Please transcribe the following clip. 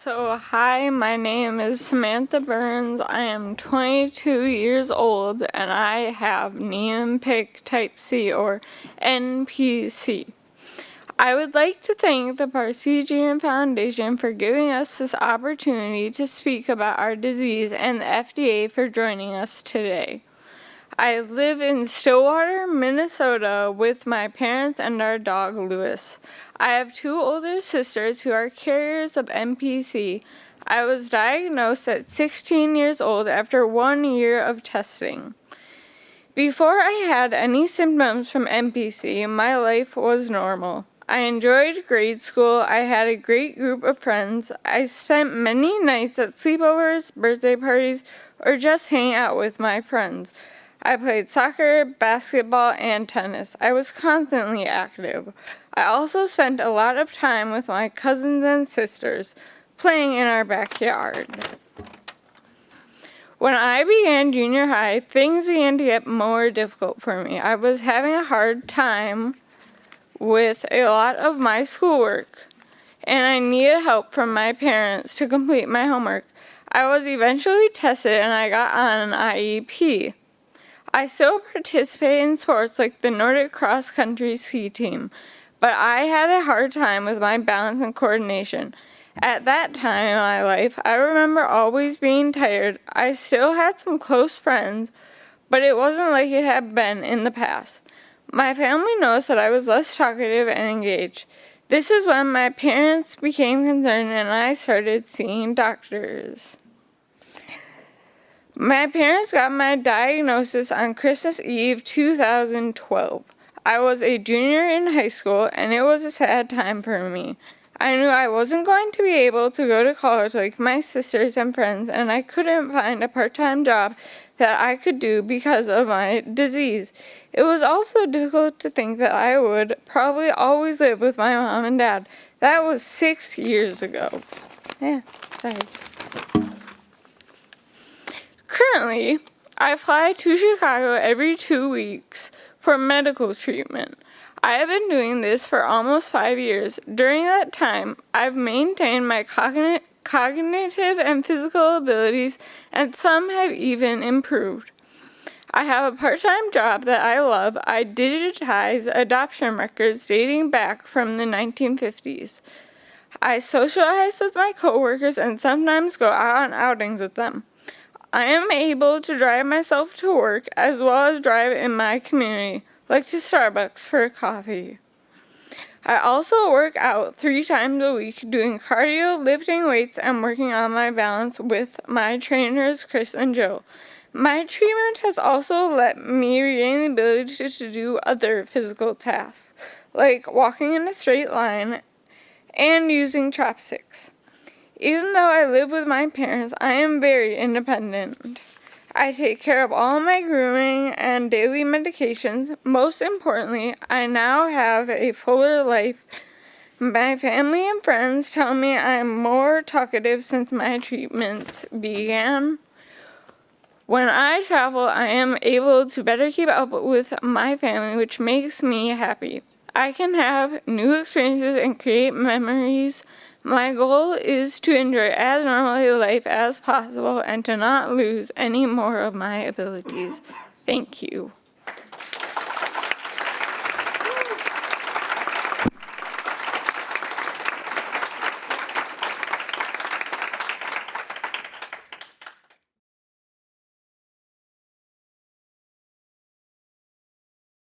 Hi, my name is Samantha Berns. I am 22 years old and I have Niemann-Pick Type C or NPC. I would like to thank the Parseghian Foundation for giving us this opportunity to speak about our disease and the FDA for joining us today. I live in Stillwater, Minnesota with my parents and our dog Lewis. I have two older sisters who are carriers of NPC. I was diagnosed at 16 years old after 1 year of testing. Before I had any symptoms from NPC, my life was normal. I enjoyed grade school. I had a great group of friends. I spent many nights at sleepovers, birthday parties, or just hanging out with my friends. I played soccer, basketball, and tennis. I was constantly active. I also spent a lot of time with my cousins and sisters, playing in our backyard. When I began junior high, things began to get more difficult for me. I was having a hard time with a lot of my schoolwork, and I needed help from my parents to complete my homework. I was eventually tested and I got on an IEP. I still participate in sports like the Nordic cross-country ski team, but I had a hard time with my balance and coordination. At that time in my life, I remember always being tired. I still had some close friends, but it wasn't like it had been in the past. My family noticed that I was less talkative and engaged. This is when my parents became concerned and I started seeing doctors. My parents got my diagnosis on Christmas Eve 2012. I was a junior in high school and it was a sad time for me. I knew I wasn't going to be able to go to college like my sisters and friends, and I couldn't find a part-time job that I could do because of my disease. It was also difficult to think that I would probably always live with my mom and dad. That was 6 years ago. Sorry. Currently, I fly to Chicago every 2 weeks for medical treatment. I have been doing this for almost 5 years. During that time, I've maintained my cognitive and physical abilities, and some have even improved. I have a part-time job that I love. I digitize adoption records dating back from the 1950s. I socialize with my coworkers and sometimes go out on outings with them. I am able to drive myself to work as well as drive in my community, like to Starbucks for a coffee. I also work out 3 times a week doing cardio, lifting weights, and working on my balance with my trainers, Chris and Joe. My treatment has also let me regain the ability to do other physical tasks, like walking in a straight line and using chopsticks. Even though I live with my parents, I am very independent. I take care of all my grooming and daily medications. Most importantly, I now have a fuller life. My family and friends tell me I am more talkative since my treatments began. When I travel, I am able to better keep up with my family, which makes me happy. I can have new experiences and create memories. My goal is to enjoy as normal a life as possible and to not lose any more of my abilities. Thank you.